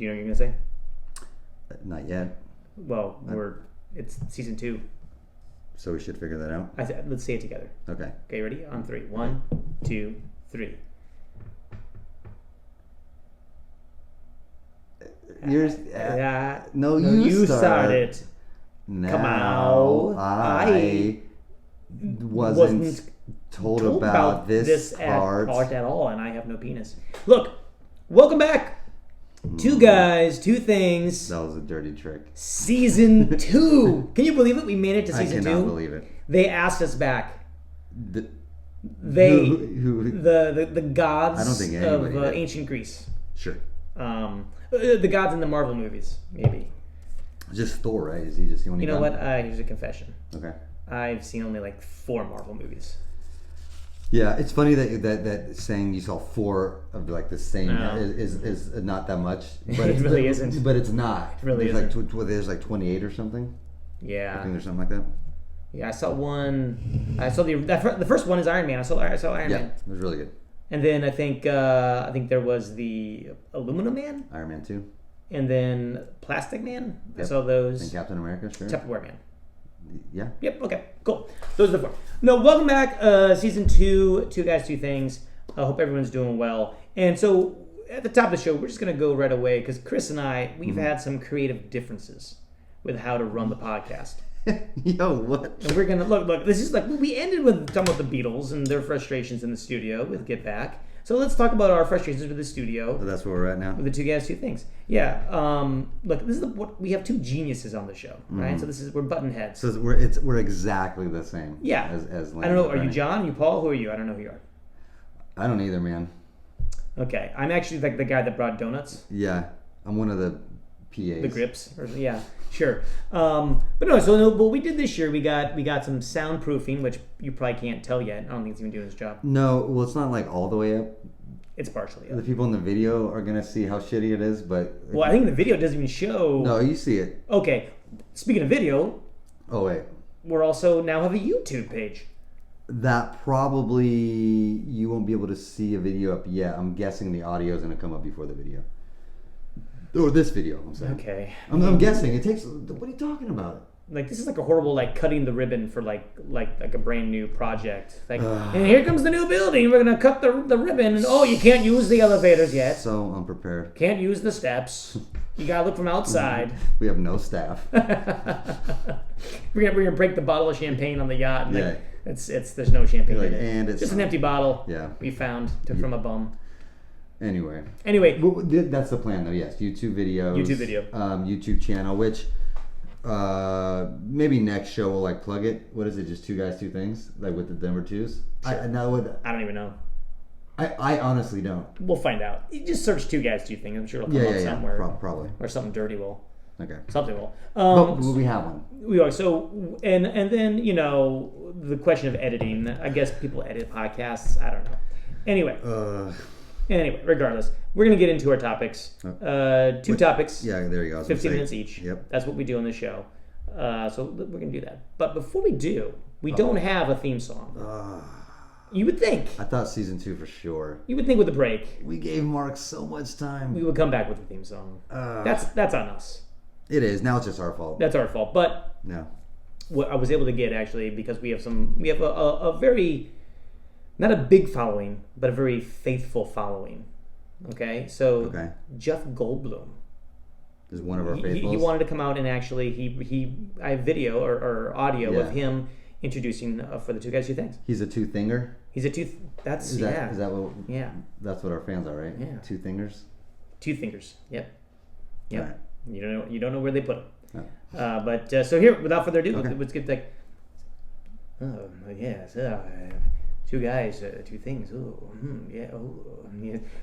Do you know what you're going to say? Not yet. Well, it's season 2. So we should figure that out? Let's say it together. Okay. Okay, ready? On 3. 1, 2, 3. You started. Now Come out. I wasn't told about this part at all, and I have no penis. Look, welcome back. 2 guys, 2 things. That was a dirty trick. Season 2. Can you believe it? We made it to season 2. I cannot believe it. They asked us back. The gods I don't think of ancient Greece. Sure. The gods in the Marvel movies, maybe. Just Thor, right? Is he just the only? You know what? Here's a confession. Okay. I've seen only like 4 Marvel movies. Yeah, it's funny that saying you saw 4 of like the same is not that much, but it really isn't. But it's not. It really there's isn't. There's like 28 or something. Yeah. I think there's something like that. Yeah, I saw one. I saw the first one is Iron Man. I saw Iron Man. Yeah, it was really good. And then I think there was the Aluminum Man. Iron Man 2. And then Plastic Man. Yep. I saw those. And Captain America, sure. Tupperware Man. Yeah. Yep. Okay. Cool. Those are the 4. No, welcome back. Season 2. 2 guys, 2 things. I hope everyone's doing well. And so at the top of the show, we're just gonna go right away because Chris and I we've had some creative differences with how to run the podcast. Yo, what? And we're gonna look. This is like we ended with talking about the Beatles and their frustrations in the studio with Get Back. So let's talk about our frustrations with the studio. So that's where we're at now. With the 2 guys, 2 things. Yeah. Look, this is what we have 2 geniuses on the show, right? So we're button heads. So we're exactly the same. Yeah. As I don't know. Are you John? Are you Paul? Who are you? I don't know who you are. I don't either, man. Okay, I'm actually like the guy that brought donuts. Yeah, I'm one of the PAs. The grips. Yeah. Sure. But what we did this year, we got some soundproofing, which you probably can't tell yet. I don't think it's even doing its job. No, well, it's not like all the way up. It's partially up. The people in the video are gonna see how shitty it is, but well, I think the video doesn't even show. No, you see it. Okay. Speaking of video. Oh wait. We're also now have a YouTube page. That probably you won't be able to see a video up yet. I'm guessing the audio is gonna come up before the video. Or this video, I'm saying. Okay. I'm guessing. It takes... What are you talking about? Like, this is like a horrible, like, cutting the ribbon for, like a brand new project. Like, and here comes the new building. We're going to cut the ribbon. And, you can't use the elevators yet. So unprepared. Can't use the steps. You got to look from outside. We have no staff. We're gonna break the bottle of champagne on the yacht. And like, there's no champagne in it. And it's just an empty bottle. Yeah. We found from a bum. Anyway, that's the plan, though. Yes, YouTube videos. YouTube video. YouTube channel, which maybe next show we'll like plug it. What is it? Just 2 guys, 2 things, like with the Denver Twos. Sure. I don't even know. I honestly don't. We'll find out. You just search 2 guys, 2 things. I'm sure it'll come up somewhere. Probably. Or something dirty will. Okay. Something will. But we have one. We are. So and then the question of editing. I guess people edit podcasts. I don't know. Anyway, regardless, we're going to get into our topics. 2 topics. Yeah, there you go. 15 minutes each. Yep. That's what we do on the show. So we're going to do that. But before we do, we don't have a theme song. You would think. I thought season 2 for sure. You would think with a break. We gave Mark so much time. We would come back with a theme song. That's on us. It is. Now it's just our fault. That's our fault. But what I was able to get, actually, because we have a very... not a big following, but a very faithful following. Okay? So, Jeff Goldblum is one of our faithfuls. He wanted to come out and actually, I have video or audio of him introducing for the 2 guys, 2 things. He's a 2-thinger? He's a 2... Is that what... Yeah. That's what our fans are, right? Yeah. 2 fingers? 2 fingers. Yep. Right. You don't know where they put them. No. But so here, without further ado, let's get like... Oh, yes. 2 guys, 2 things. I'm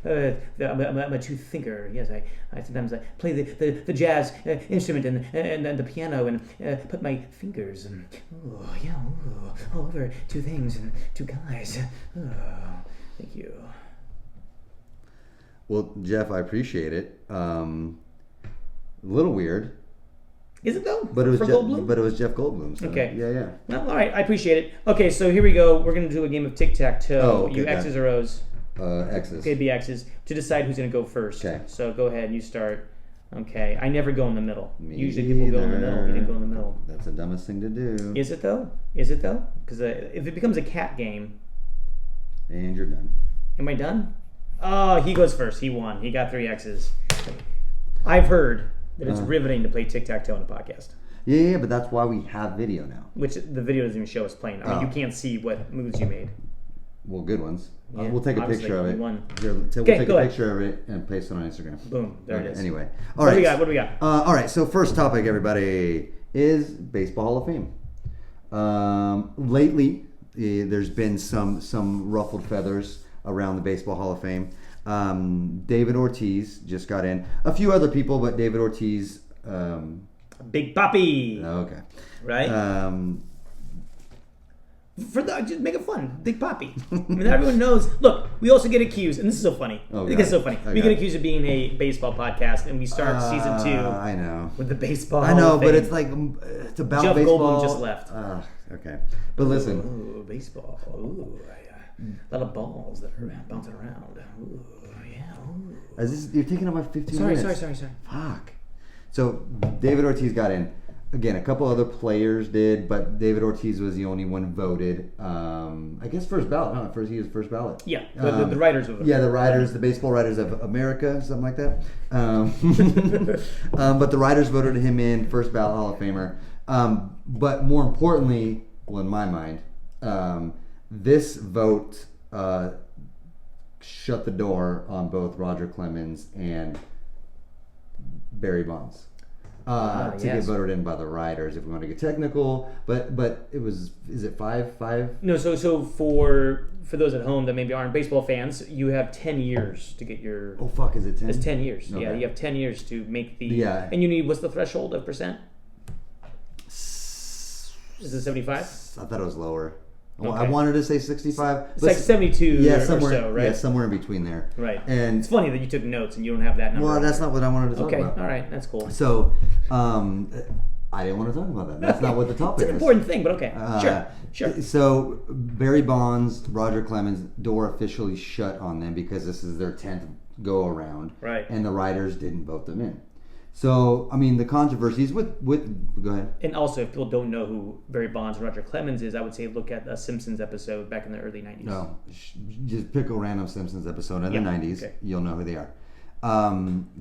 a 2 thinker. Yes, I sometimes play the jazz instrument and the piano and put my fingers all over 2 things and 2 guys. Thank you. Well, Jeff, I appreciate it. A little weird. Is it though? But it was Goldblum? But it was Jeff Goldblum. So okay. Yeah. Well, all right. I appreciate it. Okay, so here we go. We're going to do a game of Tic-Tac-Toe. Oh, okay, you X's or O's? X's. Okay, be X's to decide who's going to go first. Okay. So go ahead and you start. Okay, I never go in the middle. Me Usually people go in the middle. He didn't go in the middle. That's the dumbest thing to do. Is it though? Because if it becomes a cat game, And you're done. am I done? Oh, he goes first. He won. He got 3 X's. I've heard that it's riveting to play tic-tac-toe on a podcast. Yeah, but that's why we have video now. Which the video doesn't even show us playing. I mean, you can't see what moves you made. Well, good ones. Yeah, We'll take a picture of it. Here, we'll take a picture of it and paste it on Instagram. Boom. There it is. Anyway. All right. What do we got? All right. So first topic, everybody, is Baseball Hall of Fame. Lately, there's been some ruffled feathers around the Baseball Hall of Fame. David Ortiz just got in. A few other people, but David Ortiz. Big Papi. Okay. Right? Just make it fun. Big Papi. I mean, everyone knows. Look, we also get accused, and this is so funny. I think it's so funny. Okay. We get accused of being a baseball podcast, and we start season 2. I know. With the baseball. I know, Hall of but Fame. it's like it's about Jeff baseball. Goldblum just left. Okay, but listen. Ooh, baseball. Ooh, a lot of balls that are bouncing around. Ooh, yeah. Ooh. You're taking up my 15 minutes. Sorry. Fuck. So David Ortiz got in. Again, a couple other players did, but David Ortiz was the only one voted. I guess first ballot. No, he was first ballot. Yeah, the writers of it. Yeah, the writers, the Baseball Writers of America, something like that. But the writers voted him in, first ballot Hall of Famer. But more importantly, well, in my mind, this vote shut the door on both Roger Clemens and Barry Bonds. To get voted in by the writers, if we want to get technical, but it was, is it five? No, so for those at home that maybe aren't baseball fans, you have 10 years to get your. Oh fuck, is it 10? It's 10 years. Okay. Yeah, you have 10 years to make the. Yeah. And you need, what's the threshold of percent? Is it 75? I thought it was lower. Okay. I wanted to say 65. It's like 72 or so, right? Yeah, somewhere in between there. Right. And it's funny that you took notes and you don't have that number. Well, that's not what I wanted to talk about. Okay, all right, that's cool. So, I didn't want to talk about that. That's not what the topic is. It's an important thing, but okay. Sure. So, Barry Bonds, Roger Clemens, door officially shut on them because this is their 10th go around. Right. And the writers didn't vote them in. So, I mean, the controversies with go ahead. And also, if people don't know who Barry Bonds and Roger Clemens is, I would say look at a Simpsons episode back in the early 90s. No, just pick a random Simpsons episode in the 90s. Okay. You'll know who they are.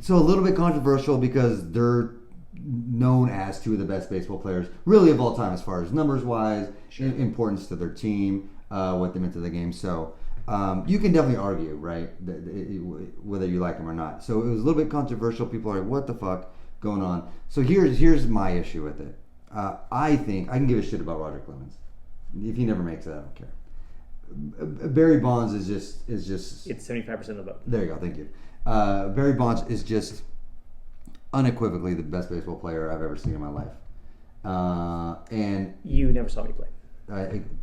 So a little bit controversial because they're known as two of the best baseball players, really of all time, as far as numbers-wise, importance to their team, what they meant to the game. So you can definitely argue, right, whether you like them or not. So it was a little bit controversial. People are like, what the fuck going on? So here's my issue with it. I think I can give a shit about Roger Clemens. If he never makes it, I don't care. Barry Bonds is just it's 75% of the vote. There you go, thank you. Barry Bonds is just unequivocally the best baseball player I've ever seen in my life. And you never saw me play.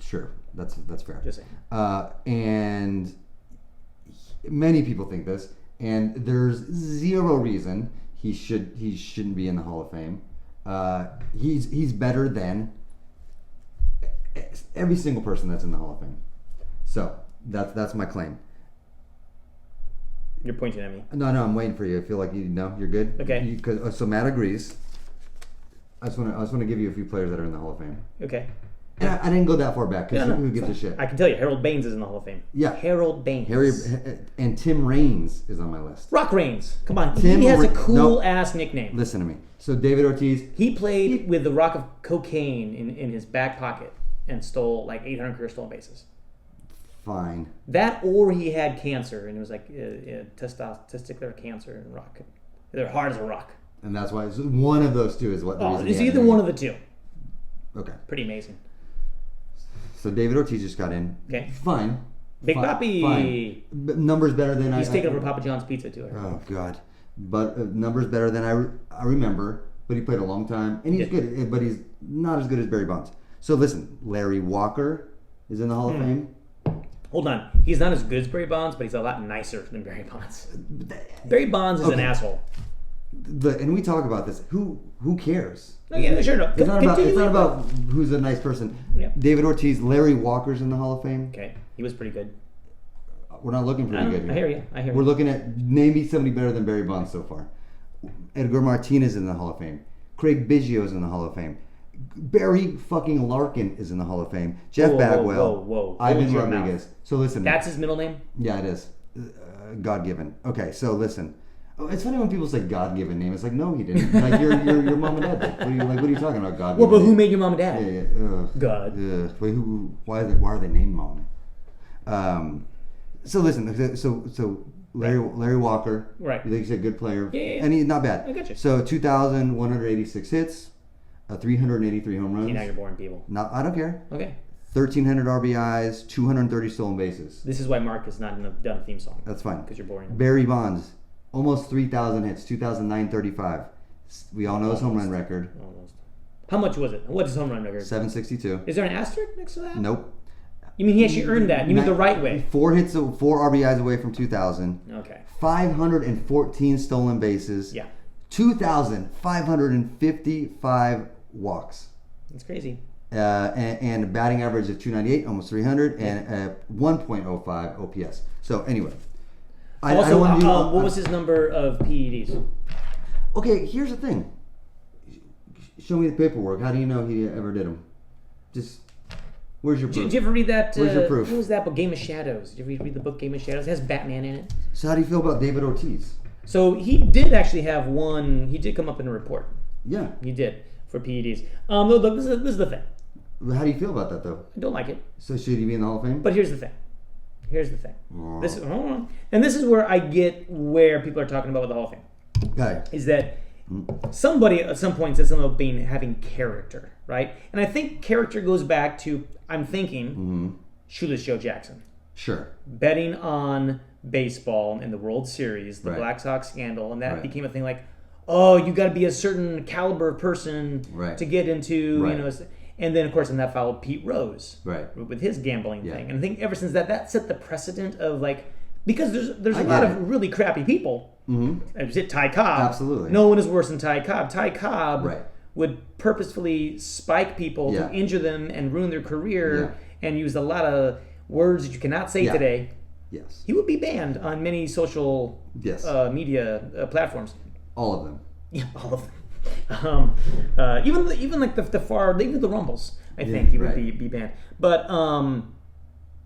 Sure, that's fair. Just saying. And many people think this, and there's zero reason he shouldn't be in the Hall of Fame. He's better than every single person that's in the Hall of Fame. So that's my claim. You're pointing at me. No, I'm waiting for you. I feel like you're good. Okay. So Matt agrees. I just want to give you a few players that are in the Hall of Fame. Okay. And I didn't go that far back because who gives a shit? I can tell you, Harold Baines is in the Hall of Fame. Yeah. Harold Baines. And Tim Raines is on my list. Rock Raines. Come on. He has a cool ass nickname. Listen to me. So David Ortiz. He played with the rock of cocaine in his back pocket and stole like 800 career stolen bases. Fine. That or he had cancer and it was like testicular cancer and rock. They're hard as a rock. And that's why one of those two is what the reason. It's either one of the two. Okay. Pretty amazing. So David Ortiz just got in. Okay. Fine. Big Papi. Fine. Numbers better than He's taking over Papa John's Pizza too. Oh God. But numbers better than I remember. But he played a long time, and he's good. But he's not as good as Barry Bonds. So listen, Larry Walker is in the Hall of Fame. Hold on. He's not as good as Barry Bonds, but he's a lot nicer than Barry Bonds. Barry Bonds is an asshole. And we talk about this. Who cares? No, yeah, sure. No. It's not about who's a nice person. Yeah. David Ortiz, Larry Walker's in the Hall of Fame. Okay, he was pretty good. We're not looking pretty good here. I hear you. We're looking at maybe somebody better than Barry Bonds so far. Edgar Martinez is in the Hall of Fame. Craig Biggio is in the Hall of Fame. Barry fucking Larkin is in the Hall of Fame. Jeff Bagwell. Whoa. Ivan Rodriguez. So listen. That's his middle name? Yeah, it is. God-given. Okay, so listen. Oh, it's funny when people say God-given name. It's like, no, he didn't. Like your mom and dad did. What are you talking about? God-given. Well, but who made your mom and dad? Yeah. God. Wait, why are they named mom? So listen. So Larry Walker. Right. You think he's a good player? Yeah. And he's not bad. I got you. So 2,186 hits, 383 home runs. Now you're boring people. No, I don't care. Okay. 1,300 RBIs, 230 stolen bases. This is why Mark is not done a theme song. That's fine. Because you're boring. Barry Bonds, almost 3,000 hits, 2,935. We all know his home run record. Almost. How much was it? What's his home run record? 762. Is there an asterisk next to that? Nope. You mean he actually earned that? You mean the right way? 4 RBIs away from 2,000. Okay. 514 stolen bases. Yeah. 2,555 walks. That's crazy. And a batting average of 298, almost 300, and a 1.05 OPS. So anyway. Also, what was his number of PEDs? Okay, here's the thing. Show me the paperwork. How do you know he ever did them? Just... Where's your proof? Did you ever read that? Where's your proof? What was that book? Game of Shadows. Did you read the book Game of Shadows? It has Batman in it. So how do you feel about David Ortiz? So he did actually have one. He did come up in a report. Yeah. He did for PEDs. Look, this is the thing. How do you feel about that, though? I don't like it. So should he be in the Hall of Fame? But here's the thing. This is, hold on. And this is where I get where people are talking about with the Hall of Fame. Okay. Is that somebody at some point said something about having character, right? And I think character goes back to, I'm thinking, Shoeless Joe Jackson. Sure. Betting on baseball in the World Series, the Black Sox scandal, and that became a thing like, oh, you got to be a certain caliber of person to get into, you know. And then, of course, that followed Pete Rose with his gambling thing. And I think ever since that set the precedent of, like, because there's a lot of really crappy people. Is it Ty Cobb? Absolutely. No one is worse than Ty Cobb. Ty Cobb would purposefully spike people to injure them and ruin their career and use a lot of words that you cannot say today. Yes. He would be banned on many social media platforms. All of them. Yeah, all of them. Even like even the Rumbles, I think he would be banned. But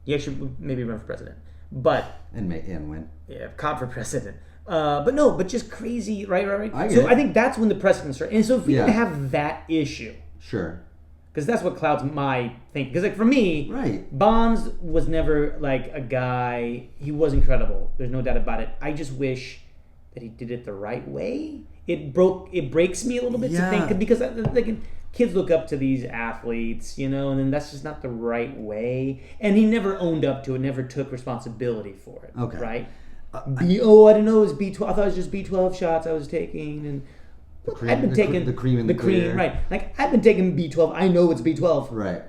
he actually would maybe run for president. But and win. Yeah, Cobb for president. But just crazy, right? I I think that's when the precedent started. And so if we didn't have that issue, sure, because that's what clouds my thinking. Because like for me, Bonds was never like a guy. He was incredible. There's no doubt about it. I just wish that he did it the right way. It breaks me a little bit to think, because kids look up to these athletes, you know, and then that's just not the right way. And he never owned up to it, never took responsibility for it. Okay. Right? I didn't know it was B12. I thought it was just B12 shots I was taking. And I've been taking the cream in the clear. Right. Like, I've been taking B12. I know it's B12. Right.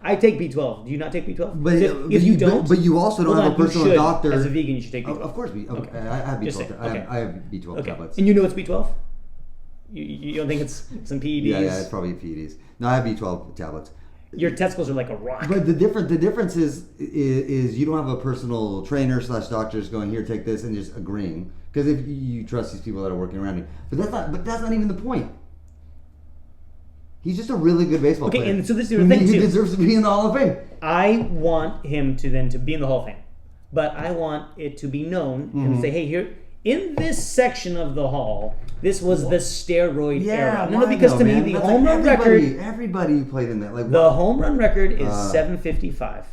I take B12. Do you not take B12? But if you don't, but you also don't have a personal doctor. As a vegan, you should take B12. Of course, okay. I have B12. I have B12 tablets. And you know it's B12? You don't think it's some PEDs? Yeah, it's probably PEDs. No, I have B12 tablets. Your testicles are like a rock. But the difference is you don't have a personal trainer / doctors going, here, take this, and just agreeing, because if you trust these people that are working around you. But that's not even the point. He's just a really good baseball player. Okay, and so this is the thing too. He deserves to be in the Hall of Fame. I want him to be in the Hall of Fame, but I want it to be known and say, hey, here in this section of the Hall, this was the steroid era. No, because to me the home run record. Everybody who played in that. Like the home run record is 755,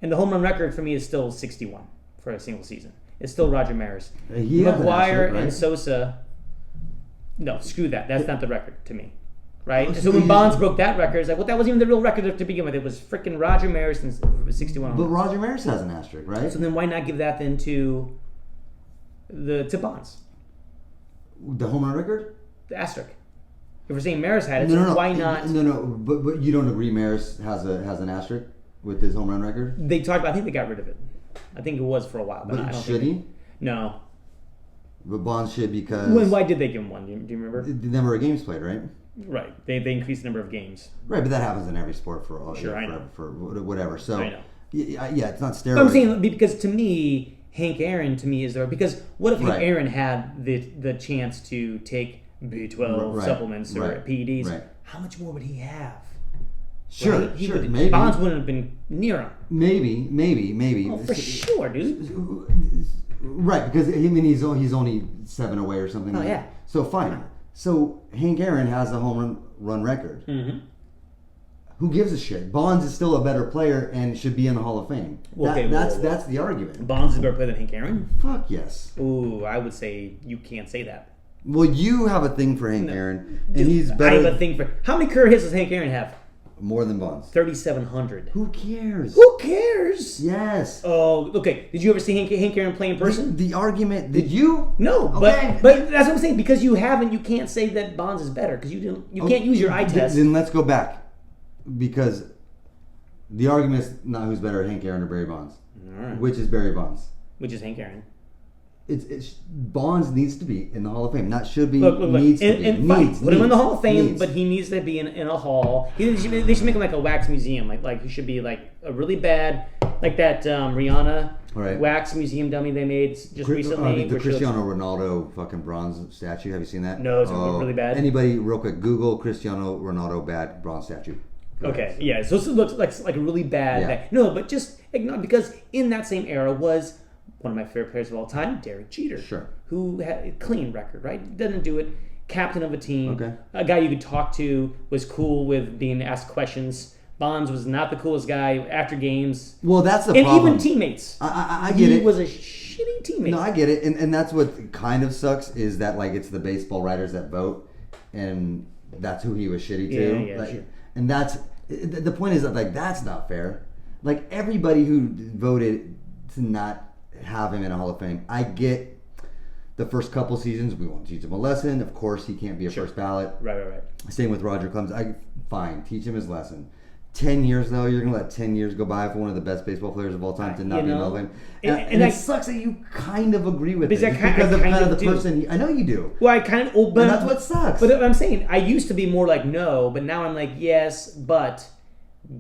and the home run record for me is still 61 for a single season. It's still Roger Maris. McGuire and Sosa. No, screw that. That's not the record to me. Right? So when Bonds broke that record, it's like, well, that wasn't even the real record to begin with. It was freaking Roger Maris and 61. But Roger Maris has an asterisk, right? So then why not give that then to Bonds? The home run record? The asterisk. If we're saying Maris had it, why not? No. But you don't agree Maris has an asterisk with his home run record? They talked about. I think they got rid of it. I think it was for a while. But I don't should he? No. But Bonds should, because. Why did they give him one? Do you remember? The number of games played, right? Right. They increased the number of games. Right, but that happens in every sport for all. Sure, I know. For whatever. So I know. Yeah, it's not steroids. But I'm saying because to me, Hank Aaron to me is there because what if Hank Right. Aaron had the chance to take B12 supplements or PEDs? Right. How much more would he have? Sure, Right? sure. Maybe Bonds wouldn't have been near him. Maybe. Oh, for sure, dude. Right, because he's only 7 away or something. Oh yeah. So fine. So Hank Aaron has a home run record. Mm-hmm. Who gives a shit? Bonds is still a better player and should be in the Hall of Fame. That's the argument. Bonds is a better player than Hank Aaron? Fuck yes. Ooh, I would say you can't say that. Well, you have a thing for Hank Aaron, and he's better. I have a thing for. How many career hits does Hank Aaron have? More than Bonds. 3,700. Who cares? Who cares? Yes. Oh, okay. Did you ever see Hank Aaron play in person? The argument. Did you? No, Okay. but that's what I'm saying. Because you haven't, you can't say that Bonds is better because you can't use your eye test. Then let's go back, because the argument is not who's better, Hank Aaron or Barry Bonds. All right. Which is Barry Bonds? Which is Hank Aaron. It's Bonds needs to be in the Hall of Fame. Not should be. Look. Needs to be. And fine. Put him in the Hall of Fame, Needs. but he needs to be in a hall. They should make him like a wax museum. Like he should be like a really bad, like that Rihanna wax museum dummy they made just recently. The Cristiano Ronaldo fucking bronze statue. Have you seen that? No, it's really bad. Anybody, real quick, Google Cristiano Ronaldo bad bronze statue. Okay, yeah. So it looks like a really bad. Yeah. No, but just ignore because in that same era was one of my favorite players of all time, Derek Jeter. Sure. Who had a clean record, right? Doesn't do it. Captain of a team. Okay. A guy you could talk to, was cool with being asked questions. Bonds was not the coolest guy after games. Well, that's the and problem. even teammates. I get it. He was a shitty teammate. No, I get it. And that's what kind of sucks is that like it's the baseball writers that vote, and that's who he was shitty to. Yeah, like, sure. And that's the point is that like that's not fair. Like everybody who voted to not have him in a Hall of Fame, I get the first couple seasons we want to teach him a lesson. Of course, he can't be a first ballot. Right. Same with Roger Clemens. Fine, teach him his lesson. 10 years though, you're gonna let 10 years go by for one of the best baseball players of all time to not be in the Hall of Fame. And it sucks that you kind of agree with it because of kind of the person. I know you do. Well, I kind of. But and that's what sucks. But I'm saying I used to be more like no, but now I'm like yes, but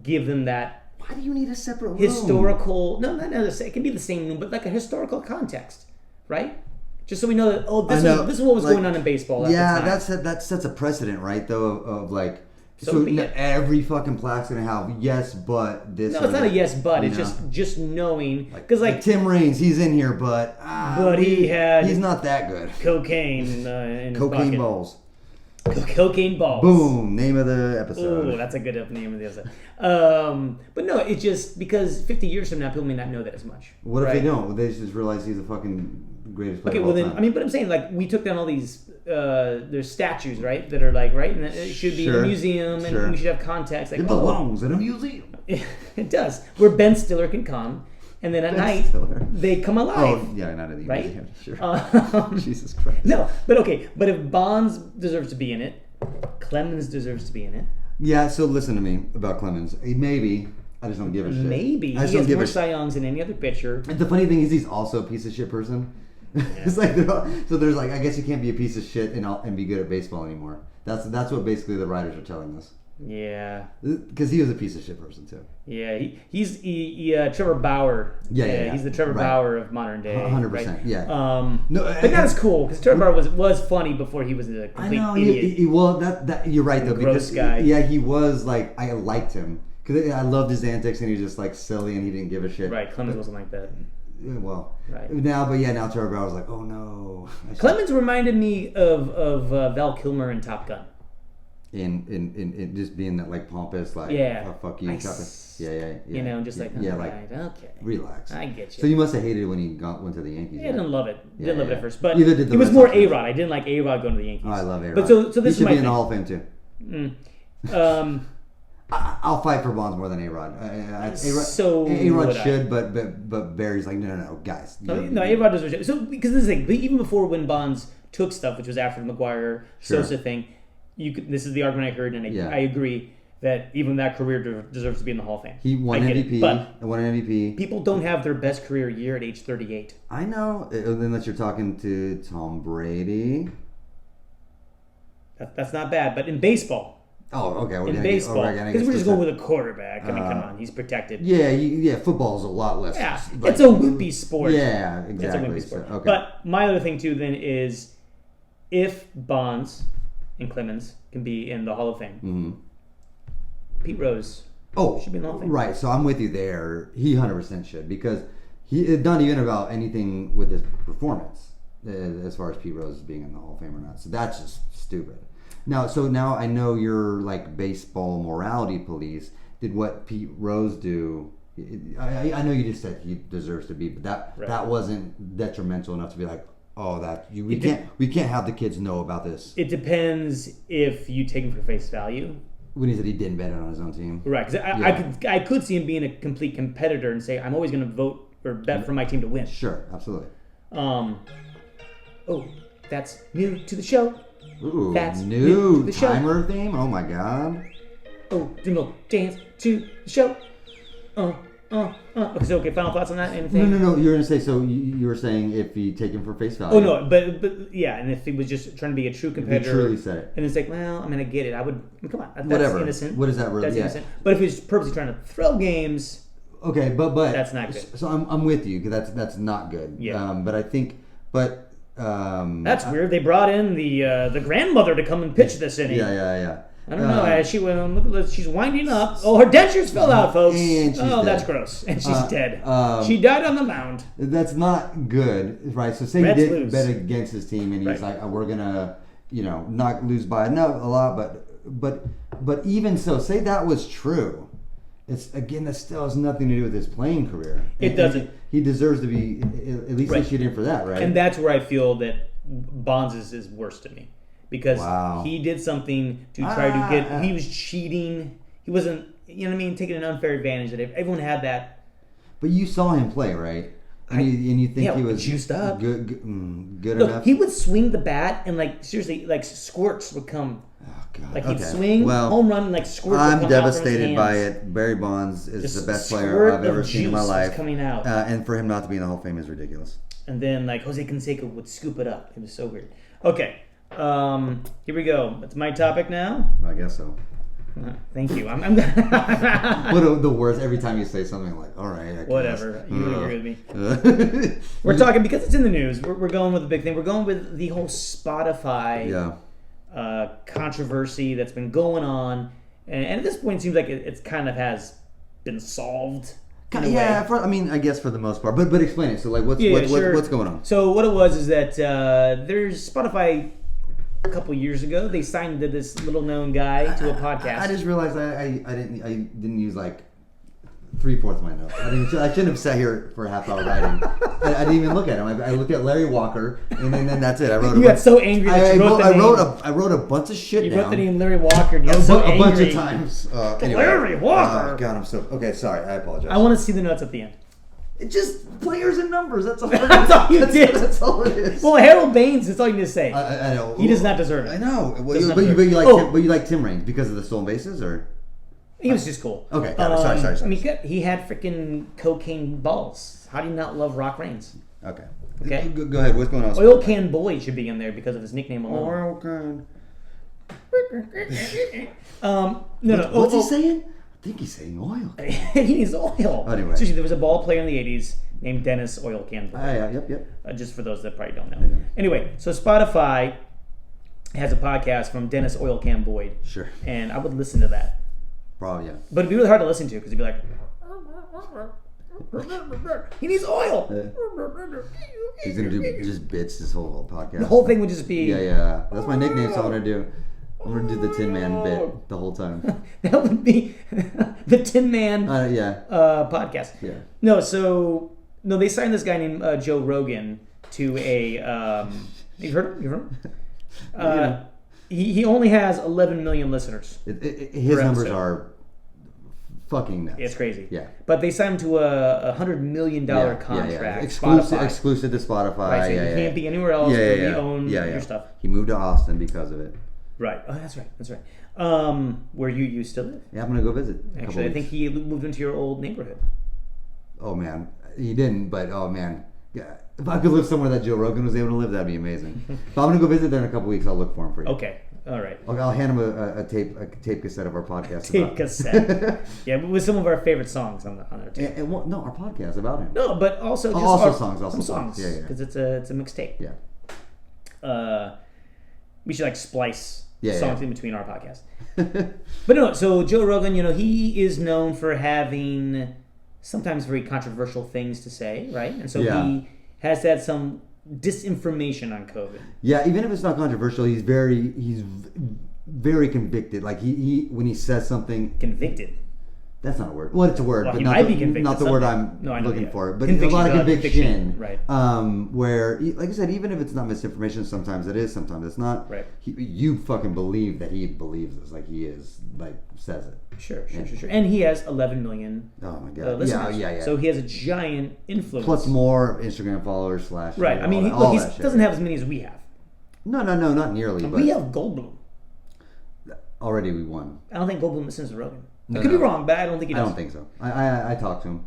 give them that. Why do you need a separate room? Historical. No, it can be the same room, but like a historical context, right? Just so we know that this is what was going on in baseball. At the time. that sets a precedent, right? Though of like. So every fucking plaque's gonna have yes, but this. No, it's not a yes, but it's just knowing because like Tim Raines, he's in here, but he's not that good. Cocaine in his cocaine bucket. balls. Cocaine balls. Boom! Name of the episode. Ooh, that's a good name of the episode. But no, it's just because 50 years from now, people may not know that as much. What if they don't? They just realize he's the fucking greatest player. Okay, well then, time. But I'm saying like we took down all these. There's statues, right, that are like right, and it should be in a museum, and we should have context. Like, it belongs in a museum. It does. Where Ben Stiller can come, and then at night they come alive. Oh yeah, not in the museum. Sure. Jesus Christ. No, but okay, but if Bonds deserves to be in it, Clemens deserves to be in it. Yeah. So listen to me about Clemens. Maybe. I just don't give a shit. Maybe he has more Cy Youngs than any other pitcher. And the funny thing is, he's also a piece of shit person. Yeah. It's like so. There's like I guess you can't be a piece of shit and be good at baseball anymore. That's what basically the writers are telling us. Yeah. Because he was a piece of shit person too. Yeah, he's Trevor Bauer. Yeah. He's the Trevor Bauer of modern day. 100%. Right? Yeah. No, but not as cool because Trevor Bauer was funny before he was a complete idiot. Well, that you're right though. Gross guy. Yeah, he was like I liked him because I loved his antics and he was just like silly and he didn't give a shit. Right. Clemens wasn't like that. Well, right. Now Trevor Bauer was like, oh no. Clemens reminded me of Val Kilmer in Top Gun. In just being that like pompous, like fuck you, yeah. You know, just like like okay, relax. I get you. So you must have hated it when he went to the Yankees. Yeah, I didn't love it. Didn't love it at first, but it was more A-Rod. I didn't like A-Rod going to the Yankees. Oh, I love A-Rod. But so this he should is my be in the Hall of Fame too. I'll fight for Bonds more than A-Rod. A-Rod should, but Barry's like, no, guys. No, A-Rod deserves it. So because this is the thing, even before when Bonds took stuff, which was after the McGuire Sosa thing, this is the argument I heard, and I agree that even that career deserves to be in the Hall of Fame. He won MVP. Won an MVP. People don't have their best career year at age 38. I know, unless you're talking to Tom Brady. That's not bad, but in baseball. Oh, okay. In baseball, because we're just going with a quarterback. I mean, come on, he's protected. Yeah. Football's a lot less. Yeah, it's a wimpy sport. Yeah, exactly. It's a wimpy sport. So, okay. But my other thing too then is, if Bonds and Clemens can be in the Hall of Fame, Pete Rose should be in the Hall of Fame. Right. So I'm with you there. He 100% should, because it's not even about anything with his performance as far as Pete Rose being in the Hall of Fame or not. So that's just stupid. Now I know you're like baseball morality police. Did what Pete Rose do? I know you just said he deserves to be, but that wasn't detrimental enough to be like, we can't have the kids know about this. It depends if you take him for face value. When he said he didn't bet it on his own team, right? Because I could see him being a complete competitor and say, I'm always going to vote or bet for my team to win. Sure, absolutely. That's new to the show. Ooh, that's new to the show. Timer theme. Oh my god. Oh, jingle dance to the show. Okay, final thoughts on that? Anything? No. You're gonna say, so you were saying if you take him for face value. Oh no, but yeah, and if he was just trying to be a true competitor, if he truly said it, and it's like, well, I mean, I get it. Come on, that's whatever. Innocent. What is that really? That's innocent. But if he's purposely trying to throw games, okay, but that's not good. So I'm with you, because that's not good. Yeah. But I think, that's weird. They brought in the grandmother to come and pitch this inning. Yeah. I don't know. As she's winding up. Oh, her dentures fell out, folks. And she's dead. That's gross. And she's dead. She died on the mound. That's not good, right? So say Reds he did lose. bet against his team, and he's like, we're gonna, not lose by a lot, but even so, say that was true. It's again, that still has nothing to do with his playing career. It doesn't. He deserves to be at least issued in for that, right? And that's where I feel that Bonds is worse to me. Because he did something to try to get... He was cheating. He wasn't, taking an unfair advantage. That everyone had that. But you saw him play, right? And you think he was... juiced up. Good Look, enough? he would swing the bat and, seriously, squirts would come. Oh, God. He'd swing, home run, and, squirts would come I'm devastated out from his by hands. it. Barry Bonds is Just the best player I've ever seen in my life. Coming out. And for him not to be in the Hall of Fame is ridiculous. And then, Jose Canseco would scoop it up. It was so weird. Okay. Here we go. It's my topic now. I guess so. Thank you. I'm What the worst every time you say something like, all right, whatever. You don't agree with me. We're talking because it's in the news. We're going with a big thing. We're going with the whole Spotify controversy that's been going on, and at this point, it seems like it kind of has been solved. I guess for the most part. But explain it. So what's going on? So what it was is that there's Spotify. A couple years ago, they signed this little known guy to a podcast. I just realized I didn't use 3/4 of my notes. I shouldn't have sat here for a half hour writing. I didn't even look at him. I looked at Larry Walker, and then that's it. I wrote. You got so angry that you wrote the name. I wrote a bunch of shit down. You wrote the name Larry Walker, and you got so angry. A bunch of times. Anyway. Larry Walker. God, I'm so okay. Sorry, I apologize. I want to see the notes at the end. It's just players and numbers. That's all. That's all you did. That's all it is. Well, Harold Baines. That's all you need to say. I know. He does not deserve it. I know. But you like Tim Raines because of the stolen bases, or he was just cool. Okay, sorry. I mean, he had freaking cocaine balls. How do you not love Rock Raines? Okay. Go ahead. What's going on? Oil Can Boy should be in there because of his nickname alone. Oil Can. No. What's he saying? I think he's saying oil. He needs oil. Anyway. Seriously, there was a ball player in the 80s named Dennis Oil Can Boy. Yep. Just for those that probably don't know. Anyway, so Spotify has a podcast from Dennis Oil Can Boyd. Sure. And I would listen to that. Probably, yeah. But it'd be really hard to listen to because it'd be like... He needs oil. He's going to do just bits this whole podcast. The whole thing would just be... Yeah. That's my nickname, so I'm going to do the Tin Man bit the whole time. That would be the Tin Man podcast. Yeah. No, they signed this guy named Joe Rogan to a... you've heard of him? He only has 11 million listeners. His numbers are fucking nuts. It's crazy. Yeah. But they signed him to a $100 million contract. Yeah. Exclusive to Spotify. Right, so you can't be anywhere else where you own your stuff. He moved to Austin because of it. Right. Oh, that's right. Where you used to live. Yeah, I'm going to go visit. Actually, I think he moved into your old neighborhood. Oh, man. He didn't, but oh, man. Yeah, if I could live somewhere that Joe Rogan was able to live, that'd be amazing. If I'm gonna go visit there in a couple weeks, I'll look for him for you. Okay, all right. I'll hand him a tape cassette of our podcast. Cassette. Yeah, with some of our favorite songs on our tape. No, our podcast about him. No, but also just some songs. Yeah, because it's a mixtape. Yeah. We should like splice songs in between our podcast. But no, so Joe Rogan, he is known for having sometimes very controversial things to say, right? And so he has had some disinformation on COVID. Yeah, even if it's not controversial, he's very convicted. Like he when he says something, convicted. That's not a word. Well, it's a word, but might be convicted. Not the word I'm looking for. But conviction, a lot of conviction, right? Where, like I said, even if it's not misinformation, sometimes it is, sometimes it's not. Right. You fucking believe that he believes this, like he is, like says it. Sure. And he has 11 million. Oh my god. Listeners. Yeah. So he has a giant influence. Plus more Instagram followers / Right. I mean, he doesn't have as many as we have. No, not nearly. But we have Goldblum. Already we won. I don't think Goldblum listens to Rogan. I could be wrong, but I don't think he does. I don't think so. I talked to him.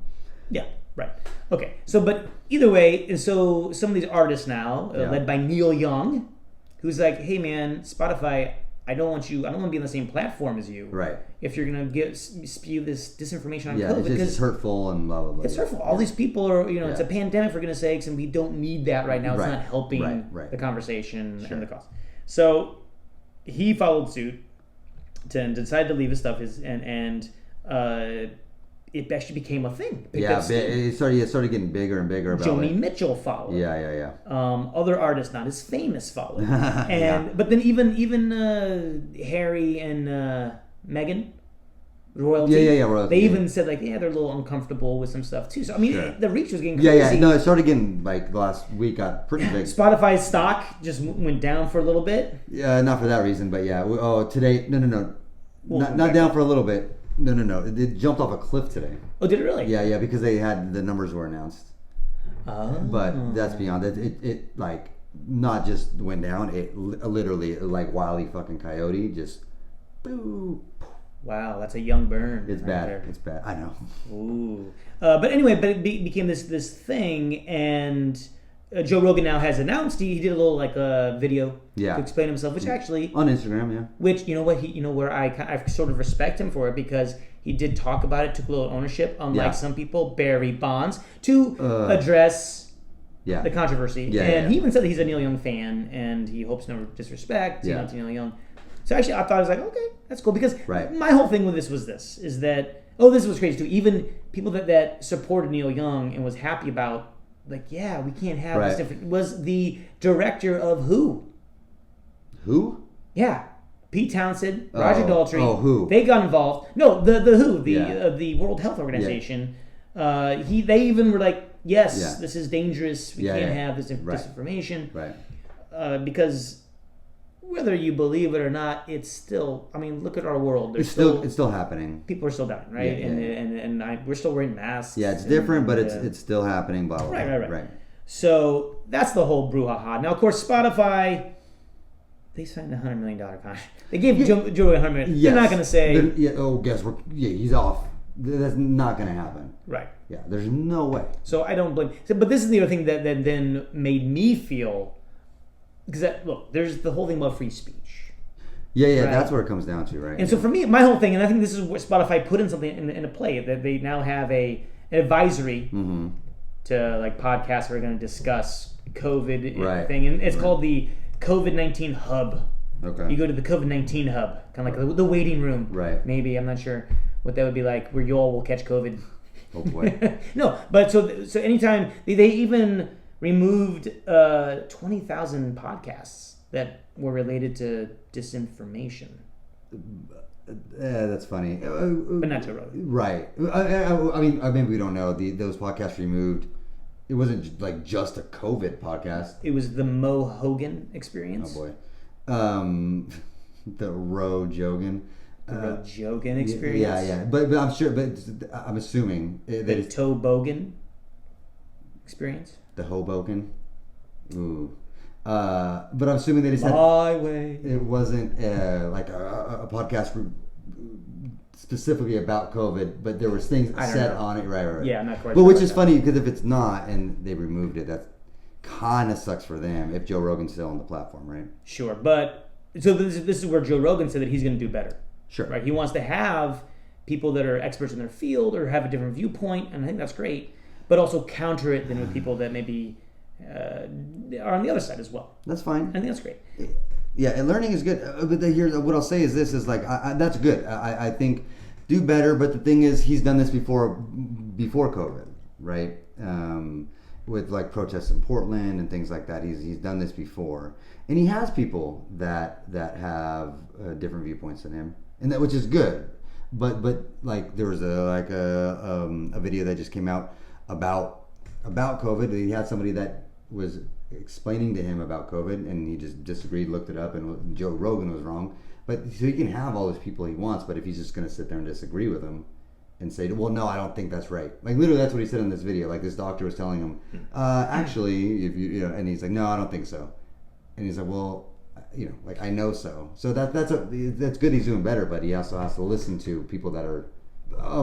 Yeah, right. Okay, so but either way, and so some of these artists now, led by Neil Young, who's like, hey man, Spotify, I don't want to be on the same platform as you. Right. If you're going to spew this disinformation on COVID. It's just hurtful and blah, blah, blah. It's hurtful. All these people are, it's a pandemic for goodness sakes, and we don't need that right now. It's not helping the conversation and the cause. So he followed suit. To decide to leave his stuff and it actually became a thing. It started getting bigger and bigger. About Joni Mitchell followed. Yeah. Other artists not as famous followed. But then even Harry and Meghan, royalty. Yeah, royalty. They even said they're a little uncomfortable with some stuff too. So I mean, the reach was getting crazy. Yeah. No, it started getting the last week got pretty big. Spotify's stock just went down for a little bit. Yeah, not for that reason, but yeah. Today, no. Not down for a little bit. No. It jumped off a cliff today. Oh, did it really? Yeah, because the numbers were announced. But that's beyond it. It not just went down. It literally like Wile E. fucking Coyote just boo. Wow, that's a young burn. It's bad. There. It's bad. I know. Ooh. But anyway, it became this thing, and Joe Rogan now has announced he did a little video to explain himself, which actually on Instagram, yeah. Which where I sort of respect him for it because he did talk about it, took a little ownership, unlike some people, Barry Bonds, to address the controversy. He even said that he's a Neil Young fan and he hopes no disrespect to Neil Young. So actually, I thought I was like, okay, that's cool because my whole thing with this was this was crazy too. Even people that supported Neil Young and was happy about. We can't have this different. Was the director of Who? Who? Yeah, Pete Townsend, Roger Daltrey. Oh, Who? They got involved. No, the Who, the World Health Organization. Yeah. They even were like, yes, this is dangerous. We can't have this disinformation. Right. Because whether you believe it or not, it's still. I mean, look at our world. It's still happening. People are still dying, right? And we're still wearing masks. Yeah, it's different, but it's still happening. Blah blah. Right. So that's the whole brouhaha. Now, of course, Spotify. They signed a $100 million contract. They gave Joe $100 million. Yes. They're not going to say. Guess we're. Yeah, he's off. That's not going to happen. Right. Yeah, there's no way. So I don't blame. But this is the other thing that then made me feel. Because there's the whole thing about free speech. Yeah, right? That's where it comes down to, right? And so for me, my whole thing, and I think this is where Spotify put in something into play, that they now have an advisory to podcasts that are going to discuss COVID thing, and it's called the COVID-19 Hub. Okay. You go to the COVID-19 Hub, kind of like the waiting room. Right. Maybe, I'm not sure what that would be like, where you all will catch COVID. Oh boy. No, but so anytime they even removed 20,000 podcasts that were related to disinformation. That's funny. But not Joe Rogan. Right. I mean, maybe we don't know. Those podcasts removed, it wasn't just a COVID podcast. It was the Mo Hogan experience. Oh, boy. The Ro Jogan. The Ro Jogan experience? Yeah. But I'm sure, I'm assuming. The Toe Bogan experience? The Hoboken. Ooh. But I'm assuming they just My way. It wasn't a podcast specifically about COVID, but there was things said on it, right. Yeah, I'm not quite. But sure which about is that. funny because if it's not and they removed it, that kind of sucks for them. If Joe Rogan's still on the platform, right? Sure, but so this is where Joe Rogan said that he's going to do better. Sure. Right. He wants to have people that are experts in their field or have a different viewpoint, and I think that's great. But also counter it then with people that maybe are on the other side as well. That's fine. I think that's great. Yeah, and learning is good. But here, what I'll say is this: is like that's good. I think do better. But the thing is, he's done this before COVID, right? With like protests in Portland and things like that. He's done this before, and he has people that have different viewpoints than him, and that which is good. But like there was a video that just came out about COVID. He had somebody that was explaining to him about COVID, and he just disagreed, looked it up, and Joe Rogan was wrong. But so he can have all those people he wants, but if he's just going to sit there and disagree with them and say, well, no, I don't think that's right. Like literally, that's what he said in this video. Like this doctor was telling him, actually, if you know, and he's like, no, I don't think so. And he's like, well, like I know so. So that's good. He's doing better, but he also has to listen to people that are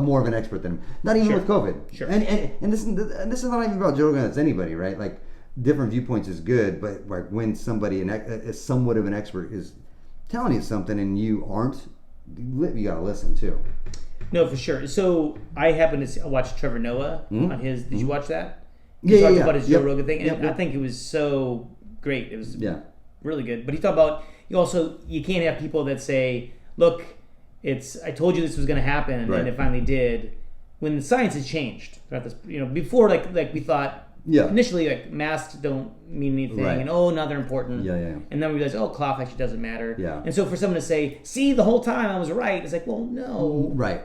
more of an expert than him. Not even with COVID. Sure. And this is not even about Joe Rogan. It's anybody, right? Like different viewpoints is good, but like when somebody is somewhat of an expert is telling you something and you aren't, you gotta listen too. No, for sure. So I happened to watch Trevor Noah on his. Did you watch that? He Yeah, talked about his Joe Rogan thing, and Yep. I think it was so great. It was really good. But he talked about you can't have people that say, "Look, I told you this was going to happen, right. and it finally did." When the science has changed throughout this, before like we thought. Yeah. Initially, like masks don't mean anything, Right. and now they're important. Yeah. And then we realized, cough actually doesn't matter. Yeah. And so for someone to say, "See, the whole time I was right," it's like, well, no. Right.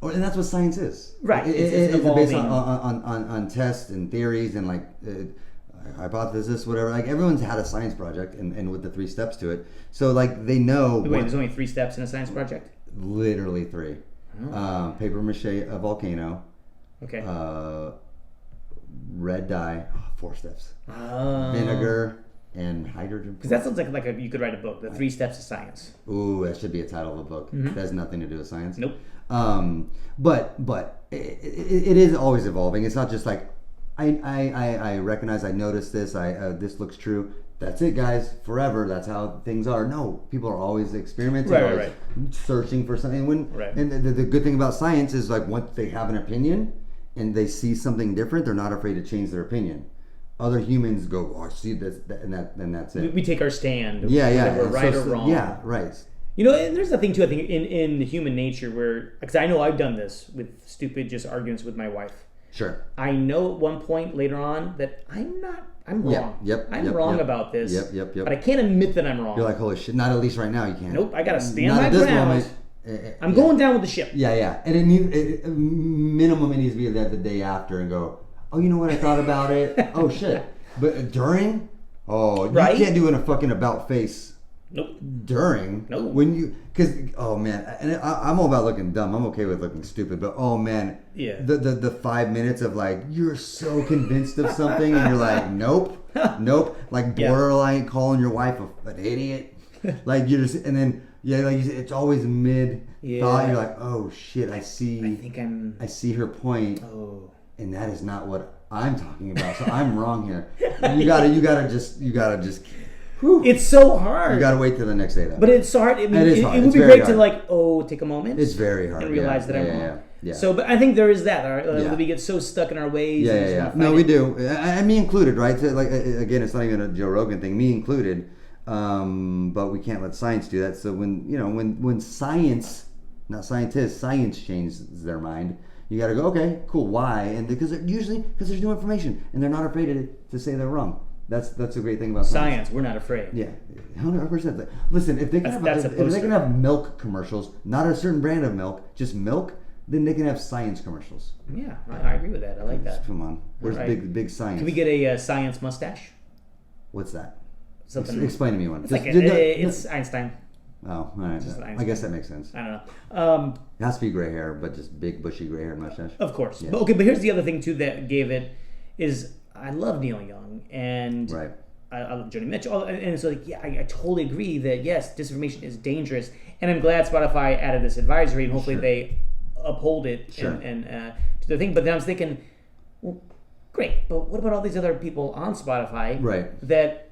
And that's what science is. Right. It's based on tests and theories and like hypothesis, whatever. Like everyone's had a science project and with the 3 steps to it. So like they know. Wait, there's only 3 steps in a science project? Literally 3. Oh. Paper mache, a volcano. Okay. Red dye, 4 steps. Oh. Vinegar and hydrogen. Because that sounds like you could write a book, The 3 Steps of Science. Ooh, that should be a title of a book. Mm-hmm. That has nothing to do with science. Nope. But it is always evolving. It's not just like I recognize, I noticed this. This looks true. That's it, guys. Forever. That's how things are. No, people are always experimenting, right. searching for something. Right. And the good thing about science is like once they have an opinion and they see something different, they're not afraid to change their opinion. Other humans go, I see this, and that's it. We take our stand. Yeah. Whether we're right or wrong. Yeah, right. And there's a thing too. I think in human nature where, because I know I've done this with stupid just arguments with my wife. Sure. I know at one point later on that I'm wrong. I'm wrong about this. Yep. But I can't admit that I'm wrong. You're like, holy shit! Not at least right now. You can't. Nope. I gotta stand not my at this ground. moment. I'm going down with the ship. Yeah. And minimum it needs to be there the day after and go, oh, you know what I thought about it? Oh shit! But during, you can't do a fucking about face. Nope. During, when you, because man, and I'm all about looking dumb. I'm okay with looking stupid, but man, the 5 minutes of like you're so convinced of something and you're like, nope, like borderline calling your wife an idiot, like you're just, and then like you said, it's always mid thought. You're like, oh shit, I see her point, and that is not what I'm talking about. So I'm wrong here. You gotta just. Whew. It's so hard. You gotta wait till the next day, though. But it's so hard. I mean, it would be great to take a moment. It's very hard. And realize that I'm wrong. Yeah. So, but I think there is that. We get so stuck in our ways. Yeah. No, we do. And me included, right? So, like again, it's not even a Joe Rogan thing. Me included. But we can't let science do that. So when science, not scientists, science changes their mind, you got to go, okay, cool. Why? And because there's new information, and they're not afraid to say they're wrong. That's a great thing about science. We're not afraid. Yeah, 100%. Listen, if they can have milk commercials, not a certain brand of milk, just milk, then they can have science commercials. Yeah, I agree with that. I like that. Come on, where's big science? Can we get a science mustache? What's that? Something. Explain to me one. It's Einstein. Oh, all right. I guess that makes sense. I don't know. It has to be gray hair, but just big, bushy gray hair mustache. Of course. Yeah. But here's the other thing too that gave it is I love Neil Young, and I love Joni Mitchell, and it's like, yeah, I totally agree that yes, disinformation is dangerous, and I'm glad Spotify added this advisory, and hopefully they uphold it and do their thing. But then I was thinking, well, great, but what about all these other people on Spotify that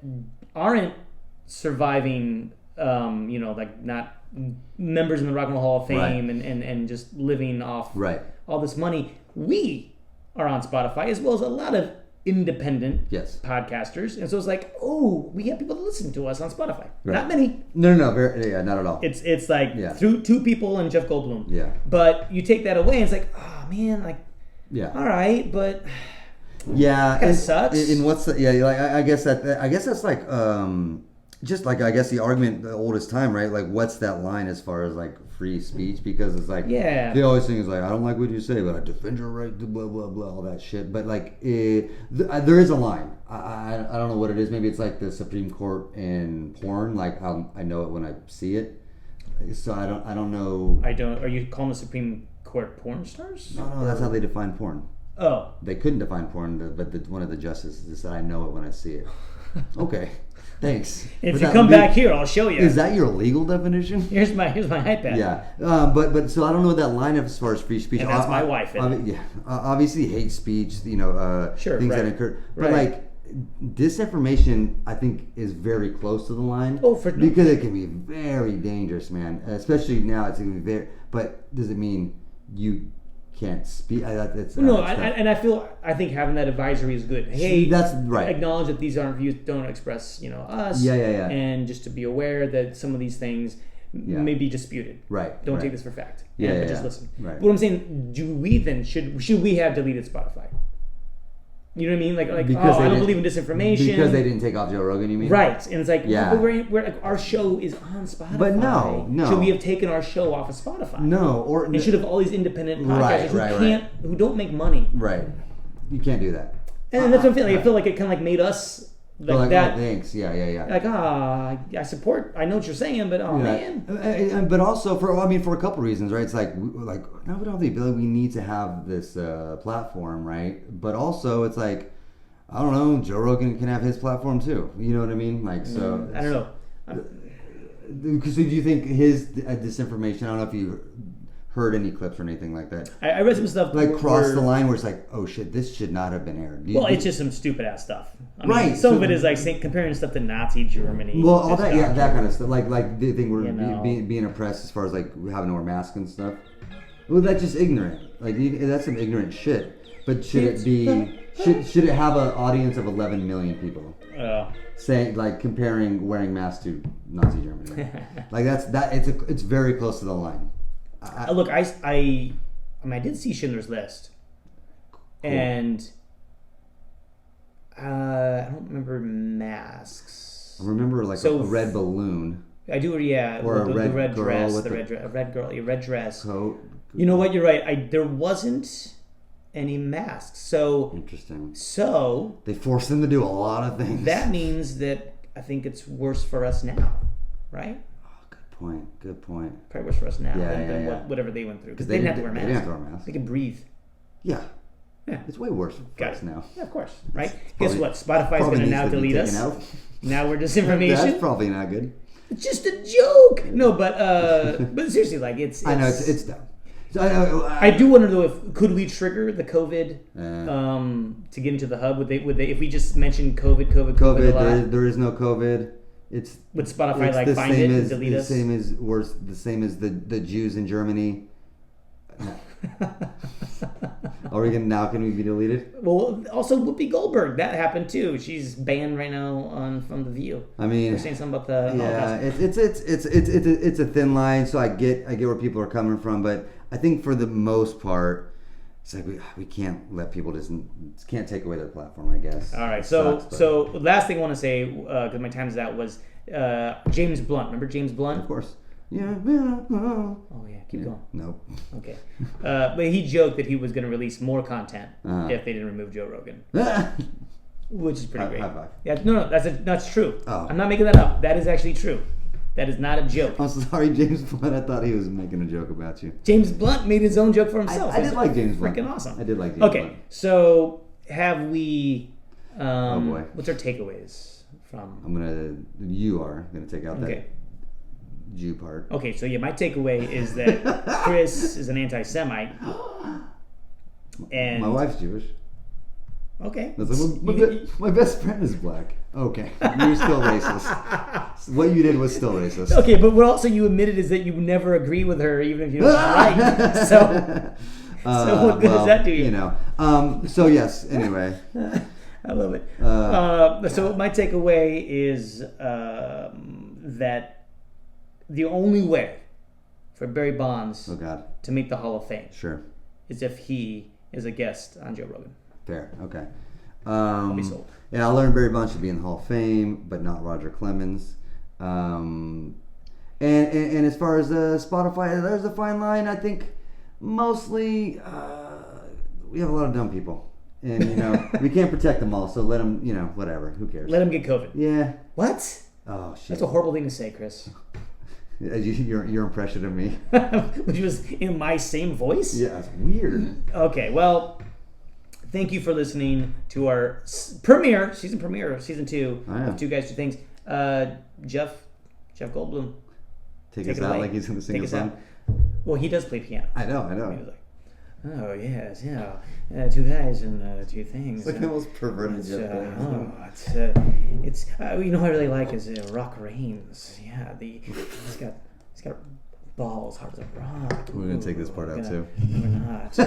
aren't surviving? Like not members in the Rock and Roll Hall of Fame and just living off all this money. We are on Spotify as well as a lot of independent podcasters, and so it's like, oh, we have people to listen to us on Spotify. Not many. No, not at all. It's like through 2 people and Jeff Goldblum. But you take that away, and it's like, oh man, like, all right, but it kind of sucks. And what's the, like I guess that's like just like I guess the argument the oldest time, right? Like, what's that line as far as like free speech? Because it's like the always thing is like, I don't like what you say, but I defend your right to blah blah blah, all that shit. But like there is a line. I don't know what it is. Maybe it's like the Supreme Court in porn. Like I know it when I see it. So I don't know. Are you calling the Supreme Court porn stars? No, that's how they define porn. Oh, they couldn't define porn, but one of the justices said, I know it when I see it. Okay. Thanks. If you come back here, I'll show you. Is that your legal definition? Here's my iPad. Yeah, but so I don't know that line as far as free speech. And that's my wife. Obviously hate speech. Things that occur. But like disinformation, I think is very close to the line. Because it can be very dangerous, man. Especially now, it's going to be very. But does it mean you can't speak? I think having that advisory is good. Hey, that's right. Acknowledge that these aren't views. Don't express, us. Yeah. And just to be aware that some of these things may be disputed. Right. Don't take this for fact. But just listen. Right. What I'm saying, do we then should we have deleted Spotify? You know what I mean? Like I don't believe in disinformation. Because they didn't take off Joe Rogan, you mean? Right. And it's like, but we're like, our show is on Spotify. But no. Should we have taken our show off of Spotify? No. And should have all these independent podcasters who don't make money. Right. You can't do that. And that's what I'm feeling. I feel like it kind of like made us like that. Oh, thanks. Yeah. Like, I support. I know what you're saying, but man. But also for a couple reasons, right? It's like now we don't have the ability. We need to have this platform, right? But also, it's like, I don't know. Joe Rogan can have his platform too. You know what I mean? Like, so I don't know. So do you think his disinformation? I don't know if you heard any clips or anything like that. I read some stuff like cross the line where it's like, oh shit, this should not have been aired. It's just some stupid ass stuff. I mean, some of it is like comparing stuff to Nazi Germany. Well, all that, that kind of stuff. Like the thing where being oppressed as far as like having to wear masks and stuff. Well, that's just ignorant. Like that's some ignorant shit. But should it be? Should it have an audience of 11 million people? Saying like comparing wearing masks to Nazi Germany. Like it's very close to the line. Look, I did see Schindler's List, and I don't remember masks. I remember like a red balloon. I do, or the red dress, a red dress. Coat. You know what? You're right. There wasn't any masks. So interesting. So they forced them to do a lot of things. That means that I think it's worse for us now, right? Good point. Probably worse for us now than whatever they went through. Because they didn't have to wear masks. They didn't have to wear masks. They could breathe. Yeah. It's way worse for us now. Yeah, of course. Right? Guess what? Spotify's going to now delete us. Now we're disinformation. That's probably not good. It's just a joke. No, but seriously, like it's I know it's dumb. So I do wonder though, could we trigger the COVID to get into the hub? Would they if we just mentioned COVID a lot? There is no COVID. Would Spotify like find it and delete us? The same as the Jews in Germany. Can we be deleted? Well, also Whoopi Goldberg, that happened too. She's banned right now from The View. I mean, they're saying something about the Holocaust. It's a thin line. So I get where people are coming from, but I think for the most part, it's like we can't let people can't take away their platform, I guess. All right. So last thing I want to say, because my time is out, was James Blunt. Remember James Blunt? Of course. Yeah. Oh yeah. Keep going. Nope. Okay. But he joked that he was going to release more content if they didn't remove Joe Rogan. Which is pretty great. High five. Yeah. No. That's true. Oh. I'm not making that up. That is actually true. That is not a joke. I'm sorry, James Blunt. I thought he was making a joke about you. James Blunt made his own joke for himself. I did like James Blunt. Freaking awesome. I did like James Blunt. Okay, so have we... oh boy. What's our takeaways from? You are gonna take out that Jew part. Okay, so my takeaway is that Chris is an anti-Semite. And my wife's Jewish. Okay. My best friend is black. Okay, you're still racist. What you did was still racist. Okay, but what also you admitted is that you never agree with her, even if you don't right. So what good does that do you? So yes. Anyway, I love it. So my takeaway is that the only way for Barry Bonds to make the Hall of Fame is if he is a guest on Joe Rogan. Fair. Okay. I'll be sold. Yeah, I learned Barry Bonds should be in the Hall of Fame, but not Roger Clemens. And as far as Spotify, there's a fine line. I think mostly we have a lot of dumb people, and we can't protect them all. So let them, whatever. Who cares? Let them get COVID. Yeah. What? Oh shit. That's a horrible thing to say, Chris. Your impression of me, which was in my same voice. Yeah, it's weird. Okay, well. Thank you for listening to our season premiere, season 2 of Two Guys, Two Things. Jeff Goldblum. Take us out like he's going to sing a song. Well, he does play piano. I know. He was like, oh, yes, yeah. Two guys and two things. It's like the most perverted Jeff it's what I really like is Rock Reigns. Yeah, he's got balls hard as a rock. We're going to take this part out, too. We're not.